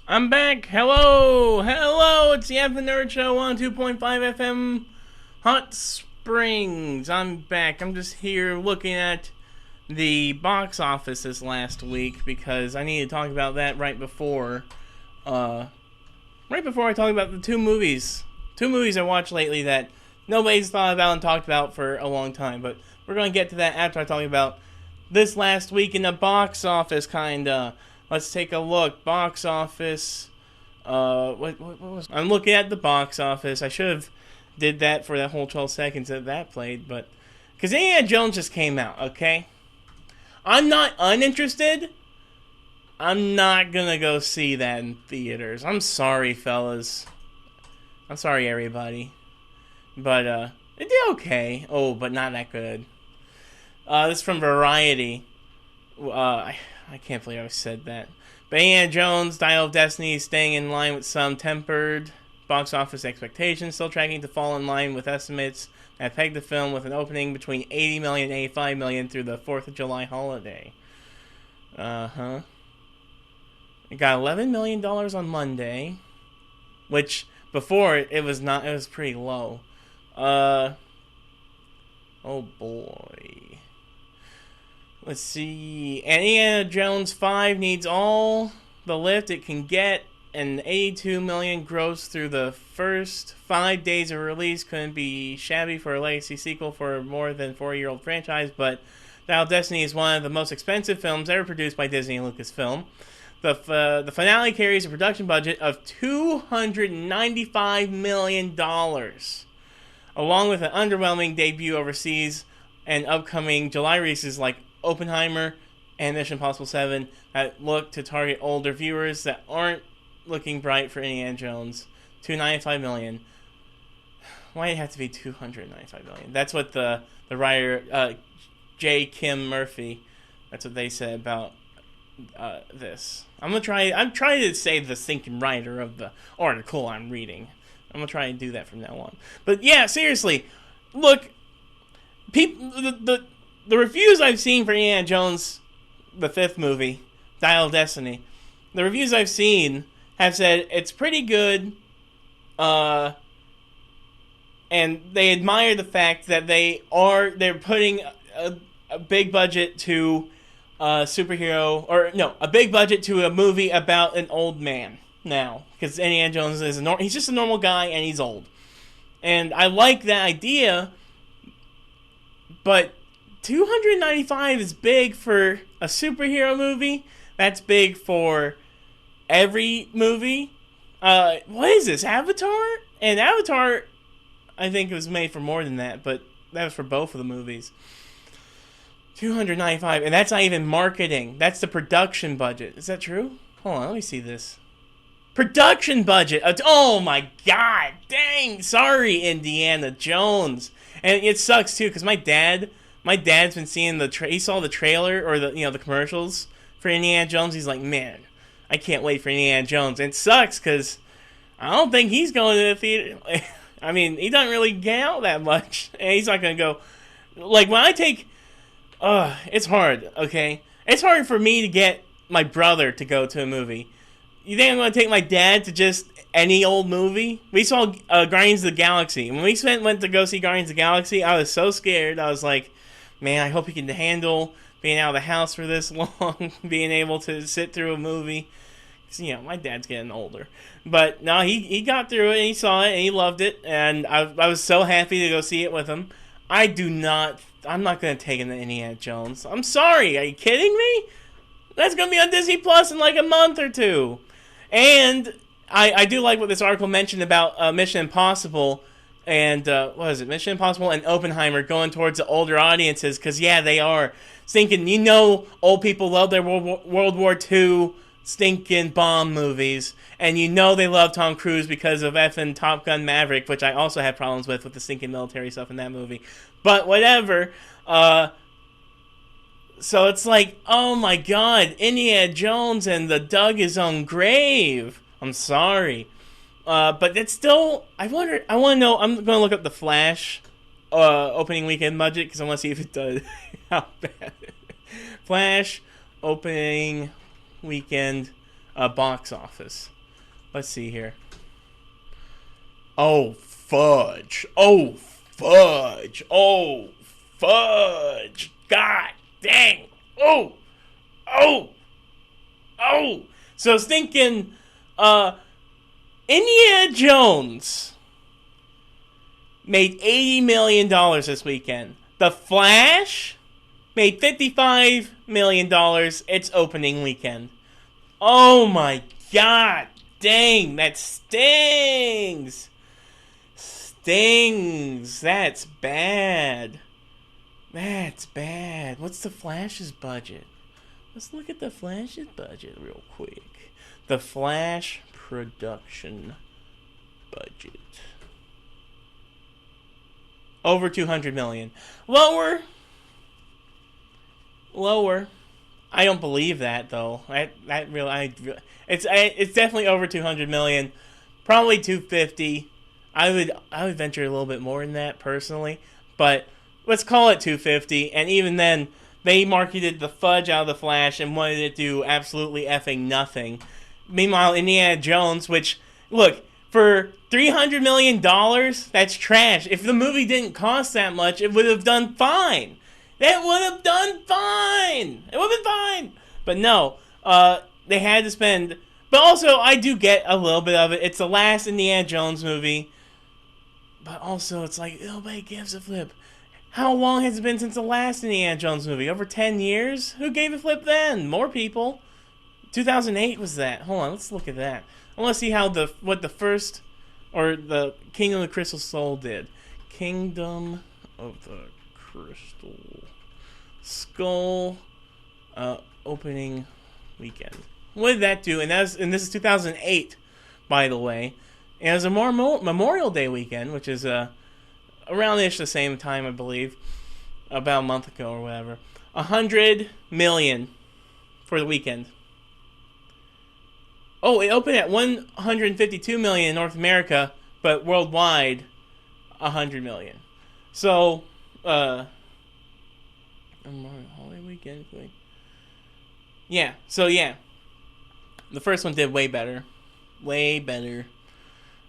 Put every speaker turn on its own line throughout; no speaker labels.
I'm back. Hello, hello. It's the Evan Nerd Show on 2.5 FM Hot Springs. I'm back. I'm just here looking at the box office this last week because I need to talk about that right before I talk about the two movies I watched lately that nobody's thought about and talked about for a long time. But we're going to get to that after I talk about this last week in the box office, kinda. Let's take a look. Box office. What was? I'm looking at the box office. I should have did that for that whole 12 seconds that played, but because Indiana Jones just came out. Okay, I'm not uninterested. I'm not gonna go see that in theaters. I'm sorry, fellas. I'm sorry, everybody. But it did okay. Oh, but not that good. This is from Variety. I can't believe I said that. But Indiana Jones, Dial of Destiny is staying in line with some tempered box office expectations, still tracking to fall in line with estimates that pegged the film with an opening between 80 million and 85 million through the 4th of July holiday. It got $11 million on Monday, which before it was not, it was pretty low. Oh boy. Let's see. Indiana Jones 5 needs all the lift it can get, and 82 million gross through the first 5 days of release couldn't be shabby for a legacy sequel for a more than 4-year-old franchise, but Dial of Destiny is one of the most expensive films ever produced by Disney and Lucasfilm. The finale carries a production budget of $295 million, along with an underwhelming debut overseas and upcoming July releases like Oppenheimer and Mission Impossible 7 that look to target older viewers that aren't looking bright for Indiana Jones. $295 million. Why did it have to be $295 million? That's what the writer J. Kim Murphy, that's what they said about this. I'm trying to say the thinking writer of the article I'm reading. I'm gonna try and do that from now on. But yeah, seriously, look, people, the reviews I've seen for Indiana Jones, the 5th movie, Dial of Destiny, the reviews I've seen have said it's pretty good, and they admire the fact that they're putting a big budget to a big budget to a movie about an old man now, because Indiana Jones is he's just a normal guy and he's old, and I like that idea, but 295 is big for a superhero movie. That's big for every movie. What is this, Avatar? And Avatar, I think it was made for more than that, but that was for both of the movies. 295, and that's not even marketing. That's the production budget. Is that true? Hold on, let me see this. Production budget. Oh my god, dang! Sorry, Indiana Jones. And it sucks too, because my dad's been seeing he saw the trailer or the commercials for Indiana Jones. He's like, man, I can't wait for Indiana Jones. And it sucks because I don't think he's going to the theater. I mean, he doesn't really get out that much, and he's not going to go. Like when I take, it's hard. Okay, it's hard for me to get my brother to go to a movie. You think I'm going to take my dad to just any old movie? We saw Guardians of the Galaxy. When we went to go see Guardians of the Galaxy, I was so scared. I was like, man, I hope he can handle being out of the house for this long, being able to sit through a movie. Because, my dad's getting older. But, no, he got through it, and he saw it, and he loved it, and I was so happy to go see it with him. I'm not going to take him to Indiana Jones. I'm sorry, are you kidding me? That's going to be on Disney Plus in like a month or two. And I do like what this article mentioned about Mission Impossible and, Mission Impossible and Oppenheimer going towards the older audiences, because, yeah, they are. Thinking, old people love their World War II stinking bomb movies, and they love Tom Cruise because of effing Top Gun Maverick, which I also had problems with the stinking military stuff in that movie. But whatever. So it's like, oh my god, Indiana Jones and the dug his own grave. I'm sorry. But it's still, I want to know, I'm going to look up The Flash opening weekend budget because I want to see if it does. How bad. Flash opening weekend box office. Let's see here. Oh, fudge. Oh, fudge. Oh, fudge. God dang. Oh. Oh. Oh. So I was thinking, Indiana Jones made $80 million this weekend. The Flash made $55 million its opening weekend. Oh my god. Dang, that stings. Stings. That's bad. That's bad. What's the Flash's budget? Let's look at the Flash's budget real quick. The Flash production budget. Over 200 million. Lower. I don't believe that though. It's definitely over 200 million. Probably 250. I would venture a little bit more than that personally, but let's call it 250. And even then, they marketed the fudge out of the Flash and wanted it to do absolutely effing nothing. Meanwhile, Indiana Jones, which, look, for $300 million, that's trash. If the movie didn't cost that much, it would have done fine. That would have done fine. It would have been fine. But no, they had to spend. But also, I do get a little bit of it. It's the last Indiana Jones movie. But also, it's like, nobody gives a flip. How long has it been since the last Indiana Jones movie? Over 10 years? Who gave a flip then? More people. 2008 was that. Hold on, let's look at that. I want to see how what the first, or the Kingdom of the Crystal Soul did. Kingdom of the Crystal Skull opening weekend. What did that do? And this is 2008, by the way. And it was a Memorial Day weekend, which is around-ish the same time, I believe, about a month ago or whatever. 100 million for the weekend. Oh, it opened at 152 million in North America, but worldwide, 100 million. So, holiday weekend. Yeah. So yeah, the first one did way better.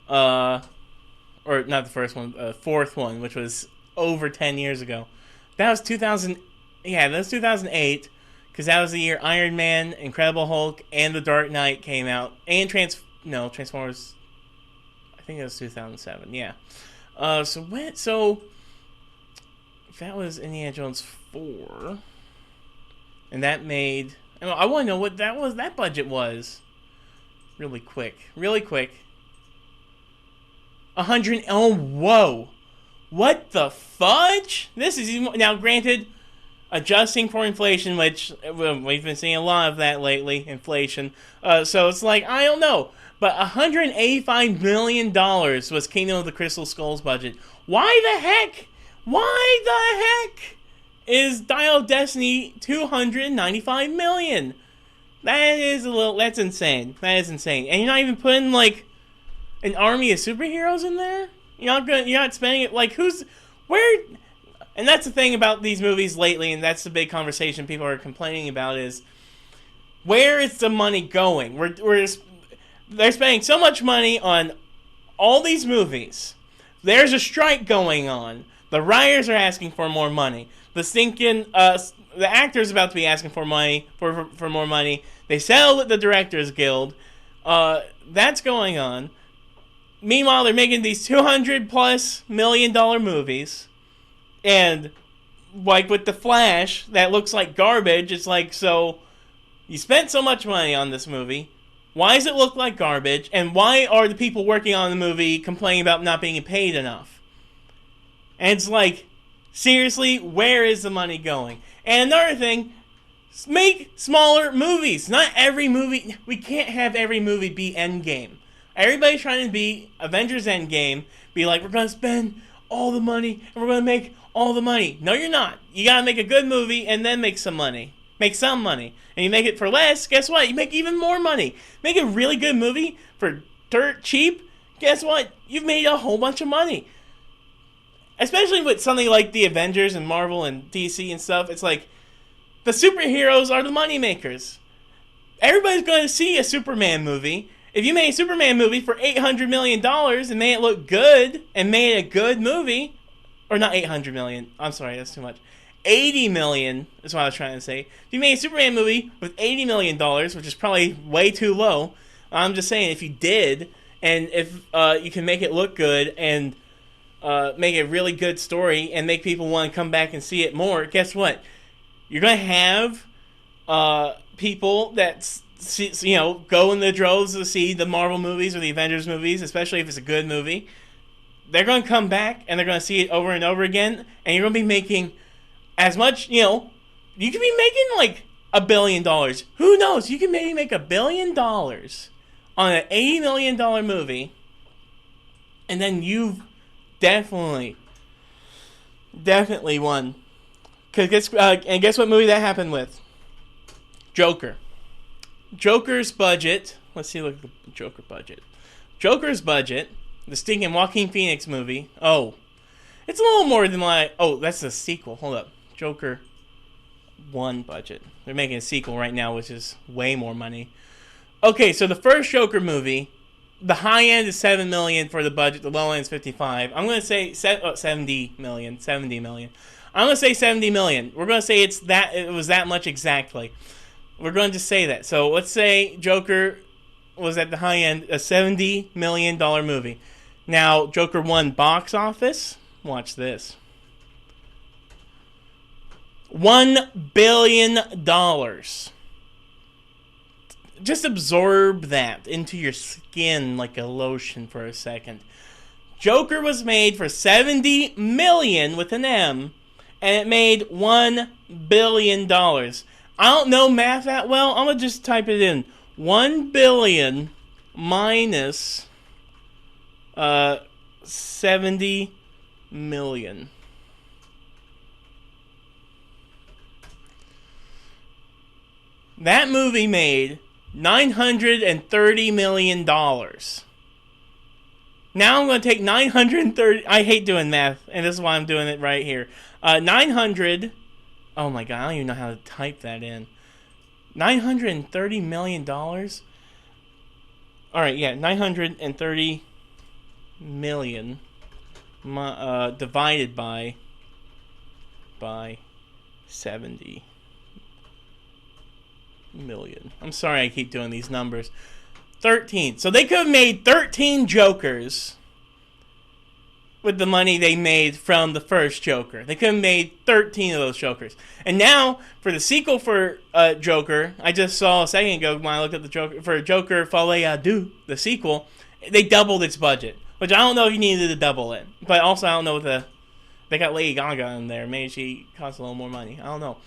Or not the first one, fourth one, which was over 10 years ago. That was 2000. Yeah, that was 2008, because that was the year Iron Man, Incredible Hulk, and The Dark Knight came out, and Transformers. I think it was 2007. Yeah. So that was Indiana Jones 4, and that made. I want to know what that budget was. Really quick. 100. Oh, whoa. What the fudge? This is now, granted, adjusting for inflation, which we've been seeing a lot of that lately. Inflation. So it's like, I don't know. But $185 million was Kingdom of the Crystal Skull's budget. Why the heck is Dial of Destiny $295 million? That's insane. That is insane. And you're not even putting, like, an army of superheroes in there? You're not spending it, like, where? And that's the thing about these movies lately, and that's the big conversation people are complaining about, is where is the money going? They're spending so much money on all these movies. There's a strike going on. The writers are asking for more money. The actor's about to be asking for money for more money. They settled with the Directors Guild. That's going on. Meanwhile, they're making these $200+ million movies, and like with the Flash, that looks like garbage. It's like, so you spent so much money on this movie. Why does it look like garbage? And why are the people working on the movie complaining about not being paid enough? And it's like, seriously, where is the money going? And another thing, make smaller movies. Not every movie. We can't have every movie be Endgame. Everybody's trying to be Avengers Endgame. Be like, we're going to spend all the money and we're going to make all the money. No, you're not. You got to make a good movie and then make some money. Make some money. And you make it for less, guess what? You make even more money. Make a really good movie for dirt cheap, guess what? You've made a whole bunch of money. especially with something like the Avengers and Marvel and DC and stuff. It's like the superheroes are the moneymakers. Everybody's going to see a Superman movie. If you made a Superman movie for $800 million and made it look good and made a good movie, or not 800 million, I'm sorry, that's too much. 80 million is what I was trying to say. If you made a Superman movie with $80 million, which is probably way too low, I'm just saying if you did, and if you can make it look good and make a really good story and make people want to come back and see it more, guess what? You're going to have people that go in the droves to see the Marvel movies or the Avengers movies, especially if it's a good movie. They're going to come back and they're going to see it over and over again, and you're going to be making as much, you could be making like $1 billion. Who knows? You can maybe make $1 billion on an $80 million movie, and then you've definitely won. Guess what movie that happened with? Joker. Joker's budget. Let's see. Look at the Joker budget. Joker's budget. The stinking Joaquin Phoenix movie. Oh, it's a little more than my. Oh, that's the sequel. Hold up. Joker 1 budget. They're making a sequel right now, which is way more money. Okay, so the first Joker movie, the high end is $7 million for the budget. The low end is $55. I'm going to say $70 million. $70 million. I'm going to say $70 million. We're going to say it was that much exactly. We're going to say that. So let's say Joker was at the high end, a $70 million movie. Now, Joker 1 box office. Watch this. $1 billion. Just absorb that into your skin like a lotion for a second. Joker was made for $70 million with an M, and it made $1 billion. I don't know math that well. I'm going to just type it in. 1 billion minus 70 million. That movie made $930 million. Now I'm going to take 930. I hate doing math, and this is why I'm doing it right here. 900. Oh my god, I don't even know how to type that in. $930 million. All right, yeah, 930 million divided by 70 million. I'm sorry I keep doing these numbers. 13. So they could have made 13 Jokers with the money they made from the first Joker. They could have made 13 of those Jokers. And now, for the sequel for Joker, I just saw a second ago when I looked at the Joker, for Joker Folie à Deux, the sequel, they doubled its budget. Which I don't know if you needed to double it. But also, I don't know what they got Lady Gaga in there. Maybe she costs a little more money. I don't know.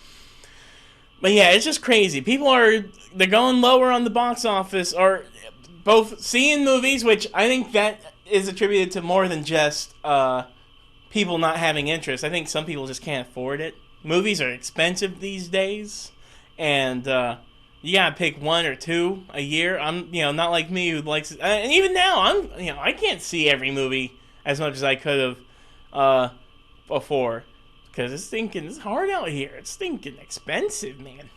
But yeah, it's just crazy. They're going lower on the box office, or both seeing movies, which I think that is attributed to more than just people not having interest. I think some people just can't afford it. Movies are expensive these days, and you gotta pick one or two a year. I'm, not like me who likes, and even now, I can't see every movie as much as I could have before. Because it's hard out here. It's stinking expensive, man.